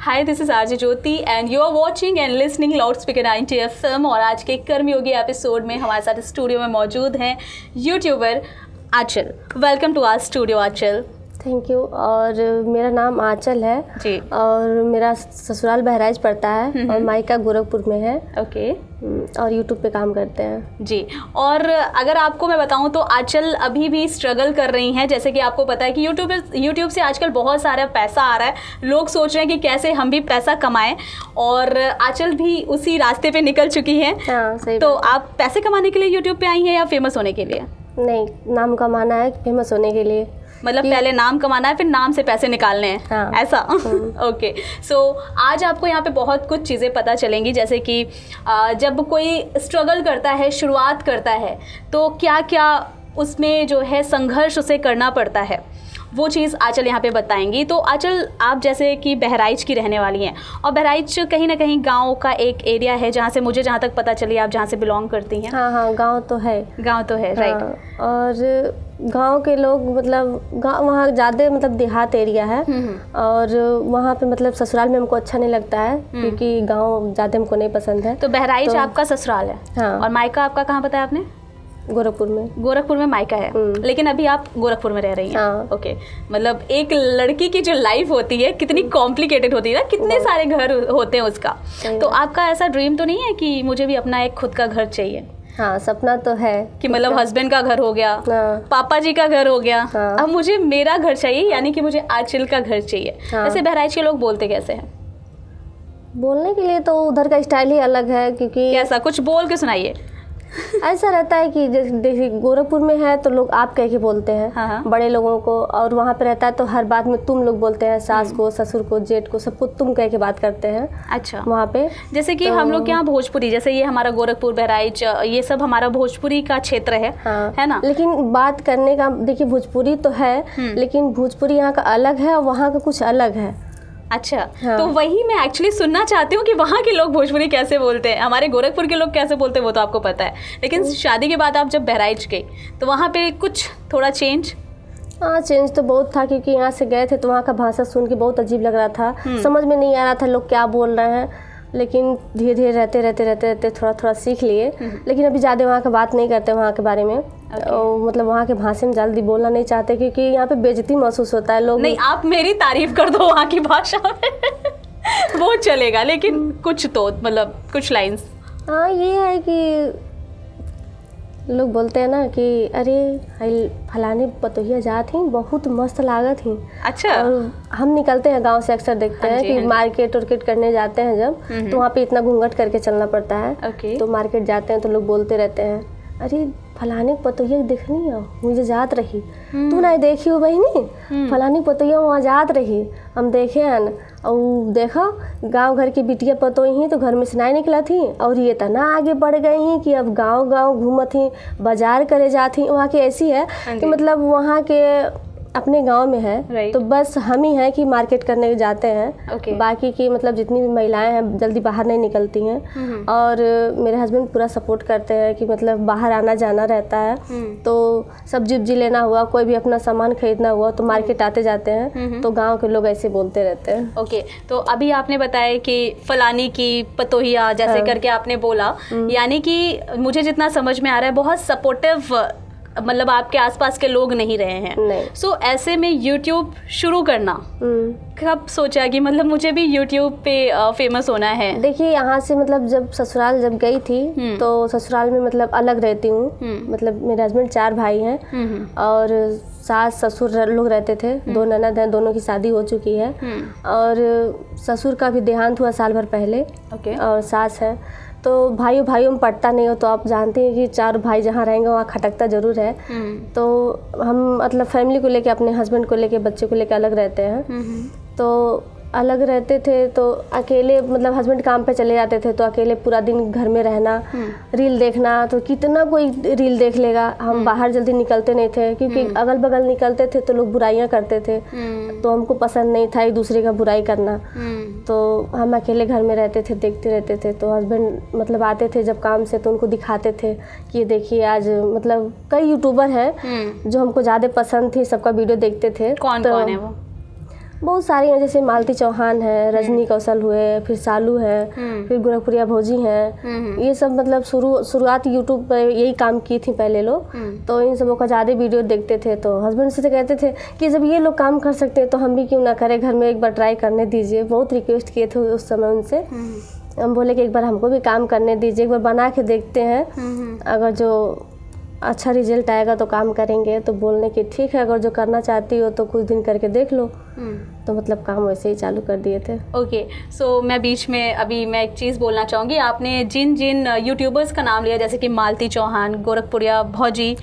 Hi, this is RJ Jyoti and you are watching and listening loud speaker 90 FM। और आज के कर्मयोगी episode में हमारे साथ स्टूडियो में मौजूद हैं YouTuber Aanchal. Welcome to our studio Aanchal. Thank you. और मेरा नाम आंचल है जी। और मेरा ससुराल बहराइच पड़ता है और मायका गोरखपुर में है। ओके। और यूट्यूब पे काम करते हैं जी। और अगर आपको मैं बताऊं तो आंचल अभी भी स्ट्रगल कर रही हैं। जैसे कि आपको पता है कि यूट्यूब से आजकल बहुत सारा पैसा आ रहा है। लोग सोच रहे हैं कि कैसे हम भी पैसा कमाएं, और आंचल भी उसी रास्ते पे निकल चुकी हैं। हाँ, सही। तो आप पैसे कमाने के लिए यूट्यूब पे आई हैं या फेमस होने के लिए? नहीं, नाम कमाना है, फेमस होने के लिए। मतलब पहले नाम कमाना है, फिर नाम से पैसे निकालने हैं। हाँ। ऐसा। ओके। सो आज आपको यहाँ पे बहुत कुछ चीज़ें पता चलेंगी, जैसे कि जब कोई स्ट्रगल करता है, शुरुआत करता है, तो क्या क्या उसमें जो है संघर्ष उसे करना पड़ता है, वो चीज़ आंचल यहाँ पे बताएंगी। तो आंचल, आप जैसे कि बहराइच की रहने वाली हैं, और बहराइच कहीं ना कहीं गांव का एक एरिया है जहाँ से मुझे जहाँ तक पता चली आप जहाँ से बिलोंग करती हैं। हाँ, गांव तो है। गांव तो है, राइट। और गांव के लोग मतलब गांव वहाँ ज़्यादा मतलब देहात एरिया है। और वहाँ पे मतलब ससुराल में हमको अच्छा नहीं लगता है, क्योंकि गांव ज़्यादा हमको नहीं पसंद है। तो बहराइच आपका ससुराल है। हाँ। और मायका आपका कहाँ बताया आपने? गोरखपुर में। गोरखपुर में मायका है, लेकिन अभी आप गोरखपुर में रह रही हैं। हाँ। ओके। मतलब एक लड़की की जो लाइफ होती है कितनी कॉम्प्लिकेटेड होती है ना, कितने सारे घर होते हैं उसका। तो आपका ऐसा ड्रीम तो नहीं है कि मुझे भी अपना एक खुद का घर चाहिए? हाँ, सपना तो है कि मतलब हस्बैंड का घर हो गया, हाँ। पापा जी का घर हो गया, हाँ। अब मुझे मेरा घर चाहिए, यानी कि मुझे आंचल का घर चाहिए। हाँ। वैसे बहराइच के लोग बोलते कैसे हैं? बोलने के लिए तो उधर का स्टाइल ही अलग है, क्योंकि कैसा, कुछ बोल के सुनाइए। ऐसा रहता है कि जैसे गोरखपुर में है तो लोग आप कह के बोलते हैं। हाँ। बड़े लोगों को, और वहाँ पे रहता है तो हर बात में तुम लोग बोलते हैं। सास को, ससुर को, जेठ को, सबको तुम कह के बात करते हैं। अच्छा। वहाँ पे जैसे कि हम लोग यहाँ भोजपुरी, जैसे ये हमारा गोरखपुर, बहराइच, ये सब हमारा भोजपुरी का क्षेत्र है। हाँ। है ना? लेकिन बात करने का देखिए, भोजपुरी तो है, लेकिन भोजपुरी यहाँ का अलग है और वहाँ का कुछ अलग है। अच्छा। हाँ। तो वही मैं एक्चुअली सुनना चाहती हूँ कि वहाँ के लोग भोजपुरी कैसे बोलते हैं, हमारे गोरखपुर के लोग कैसे बोलते हैं, वो तो आपको पता है। लेकिन शादी के बाद आप जब बहराइच गई तो वहाँ पे कुछ थोड़ा चेंज? हाँ, चेंज तो बहुत था, क्योंकि यहाँ से गए थे तो वहाँ का भाषा सुन के बहुत अजीब लग रहा था। समझ में नहीं आ रहा था लोग क्या बोल रहे हैं, लेकिन धीरे धीरे रहते थोड़ा थोड़ा सीख लिए। लेकिन अभी ज़्यादा वहाँ का बात नहीं करते वहाँ के बारे में। मतलब वहाँ के भाषा में जल्दी बोलना नहीं चाहते, क्योंकि यहाँ पे बेइज्जती महसूस होता है। लोग नहीं, आप मेरी तारीफ कर दो वहाँ की भाषा में वो चलेगा, लेकिन कुछ तो मतलब कुछ लाइंस। हाँ, ये है कि लोग बोलते हैं ना कि अरे फलाने पतोहिया जात ही बहुत मस्त लागत ही। अच्छा। और हम निकलते हैं गांव से, अक्सर देखते हैं कि मार्केट वार्केट करने जाते हैं जब, तो वहाँ पे इतना घूंघट करके चलना पड़ता है। ओके। तो मार्केट जाते हैं तो लोग बोलते रहते हैं, अरे फलाने पतोहिया देखनी है, मुझे जात रही। तू नहीं देखी हो बहनी, फलानी पतोहिया वहाँ जात रही, हम देखे हैं न। और देखो गांव घर की बिटिया पतोही ही तो घर में से नहीं निकला थी, और ये तना आगे बढ़ गई ही कि अब गांव गांव घूमत ही, बाजार करे जाती। वहाँ की ऐसी है कि मतलब वहाँ के अपने गांव में है तो बस हम ही हैं कि मार्केट करने जाते हैं। बाकी की मतलब जितनी भी महिलाएं हैं जल्दी बाहर नहीं निकलती हैं। और मेरे हस्बैंड पूरा सपोर्ट करते हैं कि मतलब बाहर आना जाना रहता है। तो सब्जी उब्जी लेना हुआ, कोई भी अपना सामान खरीदना हुआ तो मार्केट आते जाते हैं। तो गाँव के लोग ऐसे बोलते रहते हैं। ओके। तो अभी आपने बताया कि फलानी की पतोहिया जैसे करके आपने बोला, यानी कि मुझे जितना समझ में आ रहा है बहुत सपोर्टिव मतलब आपके आसपास के लोग नहीं रहे हैं। सो ऐसे में यूट्यूब शुरू करना कब सोचा कि मतलब मुझे भी यूट्यूब पे फेमस होना है? देखिए, यहाँ से मतलब जब ससुराल जब गई थी तो ससुराल में मतलब अलग रहती हूँ। मतलब मेरे हस्बैंड 4 भाई हैं और सास ससुर लोग रहते थे। 2 ननद हैं, दोनों की शादी हो चुकी है। और ससुर का भी देहांत हुआ साल भर पहले। और सास है। तो भाइयों में पटता नहीं हो, तो आप जानते हैं कि 4 भाई जहाँ रहेंगे वहाँ खटकता ज़रूर है। तो हम मतलब फैमिली को लेके, अपने हस्बैंड को लेके, बच्चे को लेके अलग रहते हैं। तो अलग रहते थे तो अकेले मतलब हस्बैंड काम पे चले जाते थे तो अकेले पूरा दिन घर में रहना, रील देखना, तो कितना कोई रील देख लेगा। हम बाहर जल्दी निकलते नहीं थे, क्योंकि अगल बगल निकलते थे तो लोग बुराइयां करते थे। तो हमको पसंद नहीं था एक दूसरे का बुराई करना। तो हम अकेले घर में रहते थे, देखते रहते थे। तो हस्बैंड मतलब आते थे जब काम से तो उनको दिखाते थे कि ये देखिए आज मतलब कई यूट्यूबर हैं जो हमको ज़्यादा पसंद थी, सबका वीडियो देखते थे। कौन है वो? बहुत सारी हैं, जैसे मालती चौहान है, रजनी कौशल हुए, फिर सालू है, फिर गोरखपुरिया भौजी हैं। ये सब मतलब शुरुआत यूट्यूब पर यही काम की थी पहले लोग, तो इन सबों का ज़्यादा वीडियो देखते थे। तो हस्बैंड से कहते थे कि जब ये लोग काम कर सकते हैं तो हम भी क्यों ना करें, घर में एक बार ट्राई करने दीजिए। बहुत रिक्वेस्ट किए थे उस समय उनसे। हम बोले कि एक बार हमको भी काम करने दीजिए, एक बार बना के देखते हैं, अगर जो अच्छा रिजल्ट आएगा तो काम करेंगे। तो बोलने की ठीक है, अगर जो करना चाहती हो तो कुछ दिन करके देख लो। तो मतलब काम वैसे ही चालू कर दिए थे। ओके, सो मैं बीच में अभी मैं एक चीज़ बोलना चाहूँगी। आपने जिन जिन यूट्यूबर्स का नाम लिया, जैसे कि मालती चौहान, गोरखपुरिया भौजी,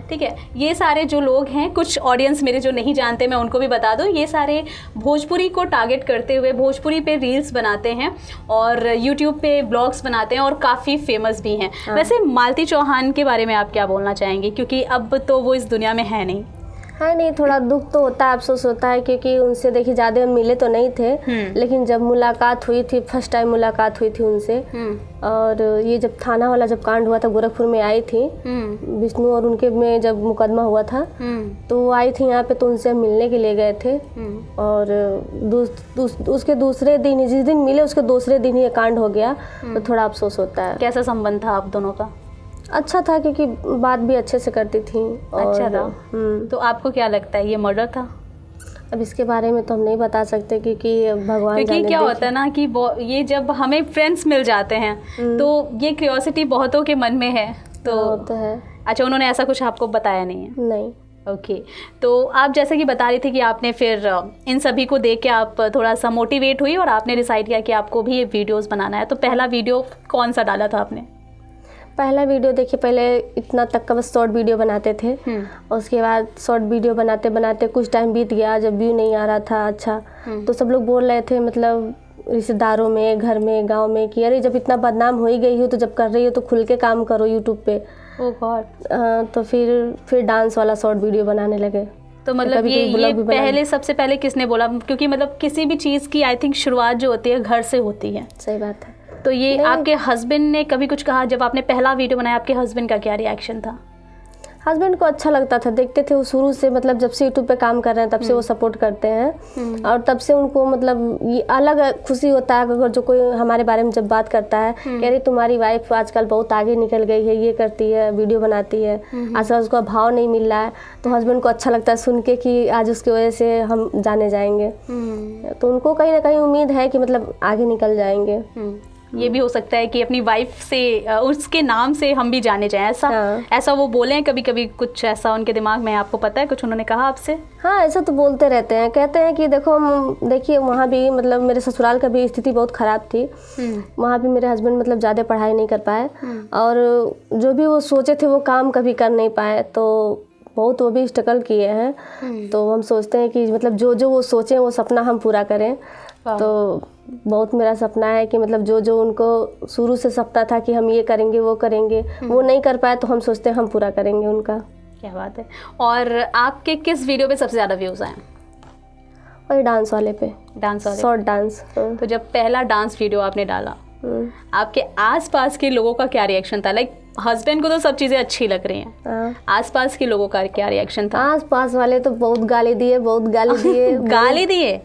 ठीक है, ये सारे जो लोग हैं, कुछ ऑडियंस मेरे जो नहीं जानते मैं उनको भी बता दूँ, ये सारे भोजपुरी को टारगेट करते हुए भोजपुरी पे रील्स बनाते हैं और यूट्यूब पे ब्लॉग्स बनाते हैं और काफ़ी फेमस भी हैं। वैसे मालती चौहान के बारे में आप क्या बोलना चाहेंगे, क्योंकि अब तो वो इस दुनिया में है नहीं? नहीं, थोड़ा दुख तो होता है, अफसोस होता है, क्योंकि उनसे देखिए ज़्यादा मिले तो नहीं थे, लेकिन जब मुलाकात हुई थी, फर्स्ट टाइम मुलाकात हुई थी उनसे, और ये जब थाना वाला जब कांड हुआ था, गोरखपुर में आई थी, विष्णु और उनके में जब मुकदमा हुआ था, तो वो आई थी यहाँ पे, तो उनसे मिलने के लिए गए थे। और उसके दूसरे दिन, जिस दिन मिले उसके दूसरे दिन ही ये कांड हो गया, तो थोड़ा अफसोस होता है। कैसा संबंध था आप दोनों का? अच्छा था, क्योंकि बात भी अच्छे से करती थी। अच्छा था। तो आपको क्या लगता है ये मर्डर था? अब इसके बारे में तो हम नहीं बता सकते, क्योंकि भगवान जाने। क्योंकि क्या होता है ना कि ये जब हमें फ्रेंड्स मिल जाते हैं तो ये क्यूरियोसिटी बहुतों के मन में है। तो है। अच्छा, उन्होंने ऐसा कुछ आपको बताया नहीं है? नहीं। ओके, तो आप जैसे कि बता रही थी कि आपने फिर इन सभी को देख के आप थोड़ा सा मोटिवेट हुई और आपने डिसाइड किया कि आपको भी ये वीडियोस बनाना है। तो पहला वीडियो कौन सा डाला था आपने? पहला वीडियो देखिए, पहले इतना तक का बस शॉर्ट वीडियो बनाते थे, और उसके बाद शॉर्ट वीडियो बनाते बनाते कुछ टाइम बीत गया, जब व्यू नहीं आ रहा था अच्छा, तो सब लोग बोल रहे थे, मतलब रिश्तेदारों में, घर में, गांव में, कि अरे जब इतना बदनाम हो ही गई हो तो जब कर रही हो तो खुल के काम करो यूट्यूब पे। ओह गॉड। तो फिर डांस वाला शॉर्ट वीडियो बनाने लगे। तो मतलब ये पहले सबसे पहले किसने बोला? क्योंकि मतलब किसी भी चीज़ की आई थिंक शुरुआत जो होती है घर से होती है। सही बात है। तो ये आपके हस्बैंड ने कभी कुछ कहा? जब आपने पहला वीडियो बनाया आपके हस्बैंड का क्या रिएक्शन था? हस्बैंड को अच्छा लगता था, देखते थे वो शुरू से, मतलब जब से यूट्यूब पे काम कर रहे हैं तब से वो सपोर्ट करते हैं, और तब से उनको मतलब ये अलग खुशी होता है अगर जो कोई हमारे बारे में जब बात करता है, कह रही तुम्हारी वाइफ आजकल बहुत आगे निकल गई है, ये करती है, वीडियो बनाती है, आजकल उसको भाव नहीं मिल रहा है। तो हस्बैंड को अच्छा लगता है सुन के कि आज उसकी वजह से हम जाने जाएंगे। तो उनको कहीं ना कहीं उम्मीद है कि मतलब आगे निकल जाएंगे। ये भी हो सकता है कि अपनी वाइफ से, उसके नाम से हम भी जाने जाएं, ऐसा वो बोले हैं कभी कभी? कुछ ऐसा उनके दिमाग में आपको पता है? कुछ उन्होंने कहा आपसे? हाँ, ऐसा तो बोलते रहते हैं, कहते हैं कि देखो देखिए वहाँ भी मतलब मेरे ससुराल का भी स्थिति बहुत ख़राब थी। वहाँ भी मेरे हस्बैंड मतलब ज़्यादा पढ़ाई नहीं कर पाए, और जो भी वो सोचे थे वो काम कभी कर नहीं पाए, तो बहुत वो भी स्ट्रगल किए हैं। तो हम सोचते हैं कि मतलब जो वो सोचें वो सपना हम पूरा करें। तो बहुत मेरा सपना है कि मतलब जो उनको शुरू से सपना था कि हम ये करेंगे वो करेंगे, वो नहीं कर पाए, तो हम सोचते हैं हम पूरा करेंगे उनका। क्या बात है। और आपके किस वीडियो पे सबसे ज़्यादा व्यूज़ आए? और डांस वाले पे, डांस वाले, शॉर्ट डांस। तो जब पहला डांस वीडियो आपने डाला, आपके आसपास के लोगों का क्या रिएक्शन था? लाइक हस्बैंड को तो सब चीज़ें अच्छी लग रही हैं, आसपास के लोगों का क्या रिएक्शन था? आसपास वाले तो बहुत गाली दिए, बहुत गाली दिए। गाली दिए?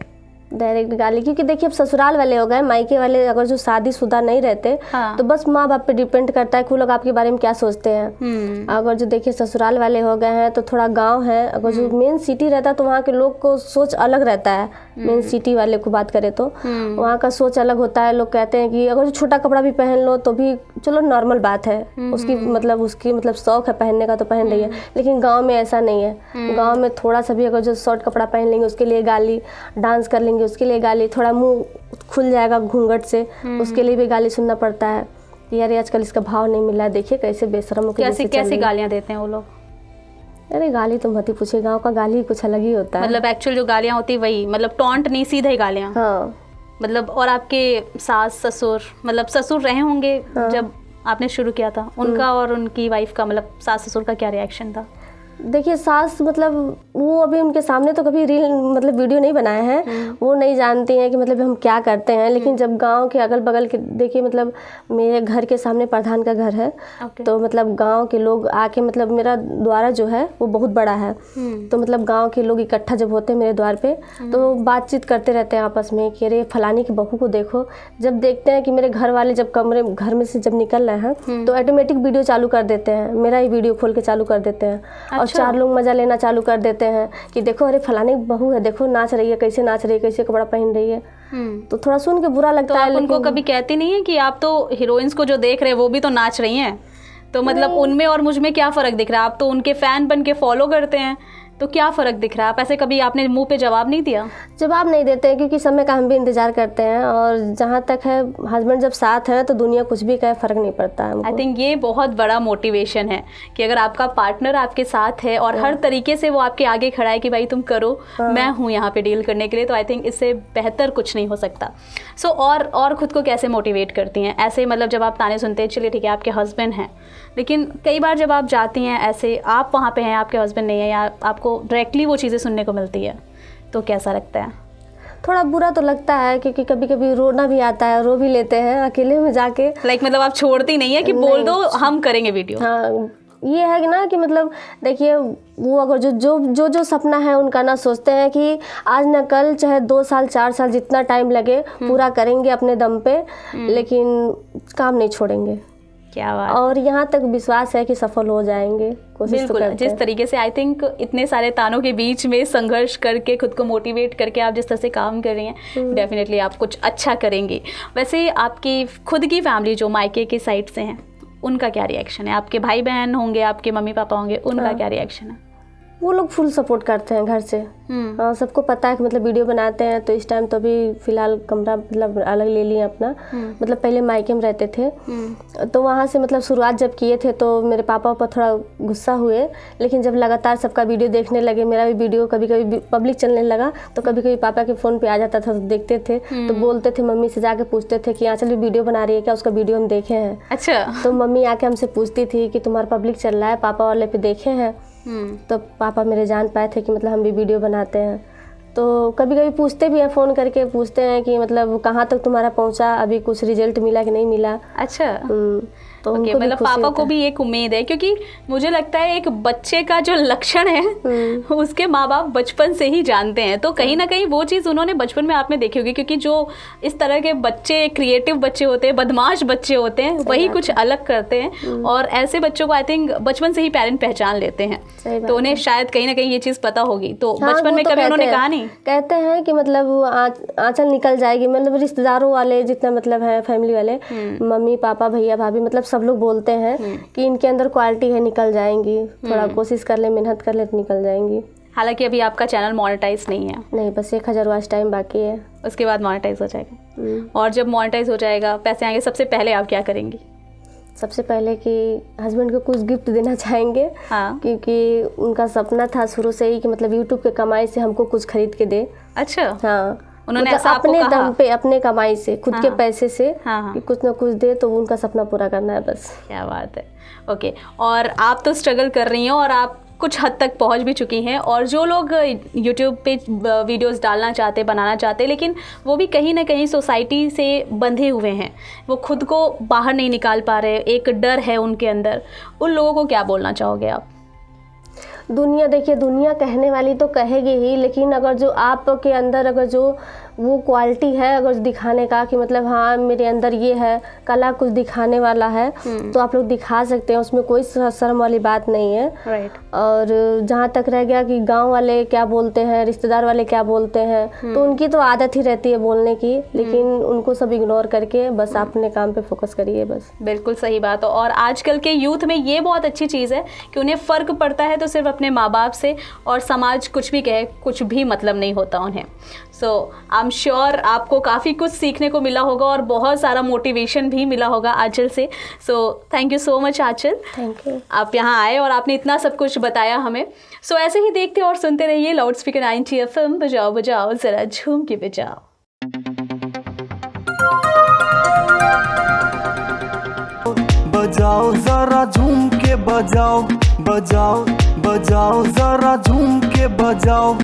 डायरेक्ट गाली, क्योंकि देखिए अब ससुराल वाले हो गए, मायके वाले अगर जो शादीशुदा नहीं रहते, तो बस माँ बाप पे डिपेंड करता है कि वो लोग आपके बारे में क्या सोचते हैं। अगर जो देखिए ससुराल वाले हो गए हैं तो थोड़ा गांव है, अगर जो मेन सिटी रहता है तो वहाँ के लोग को सोच अलग रहता है। मेन सिटी वाले को बात करें तो वहाँ का सोच अलग होता है। लोग कहते हैं कि अगर जो छोटा कपड़ा भी पहन लो तो भी चलो नॉर्मल बात है, उसकी मतलब शौक है पहनने का तो पहन रही है, लेकिन गाँव में ऐसा नहीं है। गाँव में थोड़ा सा भी अगर जो शॉर्ट कपड़ा पहन लेंगे उसके लिए गाली, डांस कर लेंगे उसके लिए गाली, थोड़ा मुंह खुल जाएगा घूंघट से उसके लिए भी गाली सुनना पड़ता है कि यार आजकल इसका भाव नहीं मिल रहा है, देखिए कैसे बेशरम हो, कैसे गालियाँ देते हैं वो लोग? अरे गाली तो मत ही पूछिए, गाँव का गाली कुछ अलग ही होता है। मतलब एक्चुअल जो गालियाँ होती है वही, मतलब टॉन्ट नहीं, सीधे गालियाँ। हाँ मतलब और आपके सास ससुर, मतलब ससुर रहे होंगे जब आपने शुरू किया था, उनका और उनकी वाइफ का, मतलब सास ससुर का क्या रिएक्शन था? देखिए सास मतलब वो अभी उनके सामने तो कभी रील मतलब वीडियो नहीं बनाए हैं, वो नहीं जानती हैं कि मतलब हम क्या करते हैं। लेकिन जब गांव के अगल बगल के देखिए मतलब मेरे घर के सामने प्रधान का घर है, तो मतलब गांव के लोग आके मतलब मेरा द्वारा जो है वो बहुत बड़ा है, तो मतलब गांव के लोग इकट्ठा जब होते हैं मेरे द्वार पे तो बातचीत करते रहते हैं आपस में कि अरे फलानी की बहू को देखो। जब देखते हैं कि मेरे घर वाले जब घर में से जब निकल रहे हैं तो ऑटोमेटिक वीडियो चालू कर देते हैं, मेरा ही वीडियो खोल के चालू कर देते हैं। और 4 लोग मज़ा लेना चालू कर देते हैं कि देखो अरे फलाने की बहू है, देखो नाच रही है, कैसे नाच रही है, कैसे कपड़ा पहन रही है। तो थोड़ा सुन के बुरा लगता है। तो उनको कभी कहती नहीं है कि आप तो हीरोइंस को जो देख रहे हैं वो भी तो नाच रही हैं, तो मतलब उनमें और मुझ में क्या फ़र्क दिख रहा है? आप तो उनके फ़ैन बन के फॉलो करते हैं, तो क्या फ़र्क दिख रहा है? आप ऐसे कभी आपने मुंह पे जवाब नहीं दिया? जवाब नहीं देते हैं क्योंकि समय का हम भी इंतजार करते हैं, और जहाँ तक है हस्बैंड जब साथ है तो दुनिया कुछ भी कहे फ़र्क नहीं पड़ता है। आई थिंक ये बहुत बड़ा मोटिवेशन है कि अगर आपका पार्टनर आपके साथ है और हर तरीके से वो आपके आगे खड़ा है कि भाई तुम करो, मैं हूँ यहाँ पे डील करने के लिए, तो आई थिंक इससे बेहतर कुछ नहीं हो सकता। सो और ख़ुद को कैसे मोटिवेट करती हैं ऐसे, मतलब जब आप ताने सुनते हैं, चलिए ठीक है आपके हस्बैंड हैं, लेकिन कई बार जब आप जाती हैं ऐसे, आप वहाँ पे हैं, आपके हस्बैंड नहीं है, या आपको डायरेक्टली वो चीज़ें सुनने को मिलती है, तो कैसा लगता है? थोड़ा बुरा तो लगता है क्योंकि कभी कभी रोना भी आता है, रो भी लेते हैं अकेले में जाके। मतलब आप छोड़ती नहीं है कि बोल दो हम करेंगे वीडियो? हाँ, ये है कि ना कि मतलब देखिए वो अगर जो सपना है उनका ना सोचते हैं कि आज ना कल चाहे 2 साल 4 साल जितना टाइम लगे पूरा करेंगे अपने दम पे, लेकिन काम नहीं छोड़ेंगे। क्या बात। और यहाँ तक विश्वास है कि सफल हो जाएंगे, कोशिश तो करते हैं। जिस तरीके से आई थिंक इतने सारे तानों के बीच में संघर्ष करके खुद को मोटिवेट करके आप जिस तरह से काम कर रही हैं, डेफिनेटली आप कुछ अच्छा करेंगी। वैसे आपकी खुद की फैमिली जो मायके की साइड से हैं, उनका क्या रिएक्शन है? आपके भाई बहन होंगे, आपके मम्मी पापा होंगे, उनका क्या रिएक्शन है? वो लोग फुल सपोर्ट करते हैं घर से। हाँ, सबको पता है कि मतलब वीडियो बनाते हैं, तो इस टाइम तो अभी फ़िलहाल कमरा मतलब अलग ले लिए अपना। मतलब पहले मायके में रहते थे, तो वहाँ से मतलब शुरुआत जब किए थे तो मेरे पापा पर थोड़ा गुस्सा हुए, लेकिन जब लगातार सबका वीडियो देखने लगे, मेरा भी वीडियो कभी कभी पब्लिक चलने लगा, तो कभी कभी पापा के फ़ोन पे आ जाता था तो देखते थे, तो बोलते थे, मम्मी से जाके पूछते थे कि आंचल भी वीडियो बना रही है क्या, उसका वीडियो हम देखे हैं। अच्छा। तो मम्मी आके हमसे पूछती थी कि तुम्हारा पब्लिक चल रहा है, पापा वाले पे देखे हैं। तो पापा मेरे जान पाए थे कि मतलब हम भी वीडियो बनाते हैं, तो कभी कभी पूछते भी हैं, फ़ोन करके पूछते हैं कि मतलब कहाँ तक तुम्हारा पहुँचा, अभी कुछ रिजल्ट मिला कि नहीं मिला। अच्छा। तो okay, मतलब पापा को भी एक उम्मीद है, क्योंकि मुझे लगता है एक बच्चे का जो लक्षण है उसके माँ बाप बचपन से ही जानते हैं, तो कहीं ना कहीं वो चीज़ उन्होंने बचपन में आप में देखी होगी, क्योंकि जो इस तरह के बच्चे क्रिएटिव बच्चे होते हैं, बदमाश बच्चे होते हैं, वही कुछ अलग करते हैं, और ऐसे बच्चों को आई थिंक बचपन से ही पेरेंट पहचान लेते हैं, तो उन्हें शायद कहीं ना कहीं ये चीज़ पता होगी। तो बचपन में कभी उन्होंने कहा नहीं? कहते हैं कि मतलब आंचल निकल जाएगी, मतलब रिश्तेदारों वाले जितना मतलब है फैमिली वाले, मम्मी पापा भैया भाभी, मतलब सब लोग बोलते हैं कि इनके अंदर क्वालिटी है, निकल जाएंगी, थोड़ा कोशिश कर ले, मेहनत कर ले तो निकल जाएंगी। हालांकि अभी आपका चैनल मोनेटाइज नहीं है। नहीं, बस 1000 वॉच टाइम बाकी है, उसके बाद मोनेटाइज हो जाएगा। और जब मोनेटाइज हो जाएगा, पैसे आएंगे, सबसे पहले आप क्या करेंगी? सबसे पहले कि हस्बैंड को कुछ गिफ्ट देना चाहेंगे। हाँ। क्योंकि उनका सपना था शुरू से ही कि मतलब यूट्यूब के कमाई से हमको कुछ खरीद के दे। अच्छा। हाँ, उन्होंने मतलब अपने दम पे, अपने कमाई से, खुद के पैसे से कि कुछ ना कुछ दे, तो उनका सपना पूरा करना है बस। क्या बात है। ओके, और आप तो स्ट्रगल कर रही हैं और आप कुछ हद तक पहुंच भी चुकी हैं, और जो लोग यूट्यूब पे वीडियोस डालना चाहते, बनाना चाहते, लेकिन वो भी कहीं ना कहीं सोसाइटी से बंधे हुए हैं, वो खुद को बाहर नहीं निकाल पा रहे, एक डर है उनके अंदर, उन लोगों को क्या बोलना चाहोगे आप? दुनिया, देखिए दुनिया कहने वाली तो कहेगी ही, लेकिन अगर जो आपके अंदर अगर जो वो क्वालिटी है अगर दिखाने का कि मतलब हाँ मेरे अंदर ये है, कला कुछ दिखाने वाला है, तो आप लोग दिखा सकते हैं, उसमें कोई शर्म वाली बात नहीं है। राइट। और जहाँ तक रह गया कि गांव वाले क्या बोलते हैं, रिश्तेदार वाले क्या बोलते हैं, तो उनकी तो आदत ही रहती है बोलने की, लेकिन उनको सब इग्नोर करके बस अपने काम पे फोकस करिए बस। बिल्कुल सही बात है। और आजकल के यूथ में ये बहुत अच्छी चीज़ है कि उन्हें फ़र्क पड़ता है तो सिर्फ अपने माँ बाप से, और समाज कुछ भी कहे कुछ भी मतलब नहीं होता उन्हें। सो आई एम श्योर आपको काफ़ी कुछ सीखने को मिला होगा और बहुत सारा मोटिवेशन भी मिला होगा आंचल से। So thank you so much Aanchal, thank you, आप यहाँ आए और आपने इतना सब कुछ बताया हमें। सो ऐसे ही देखते और सुनते रहिए लाउड स्पीकर 90 FM, बजाओ बजाओ ज़रा झूम के बजाओ। बजाओ जरा झूम के बजाओ, बजाओ बजाओ, जरा झूम के बजाओ।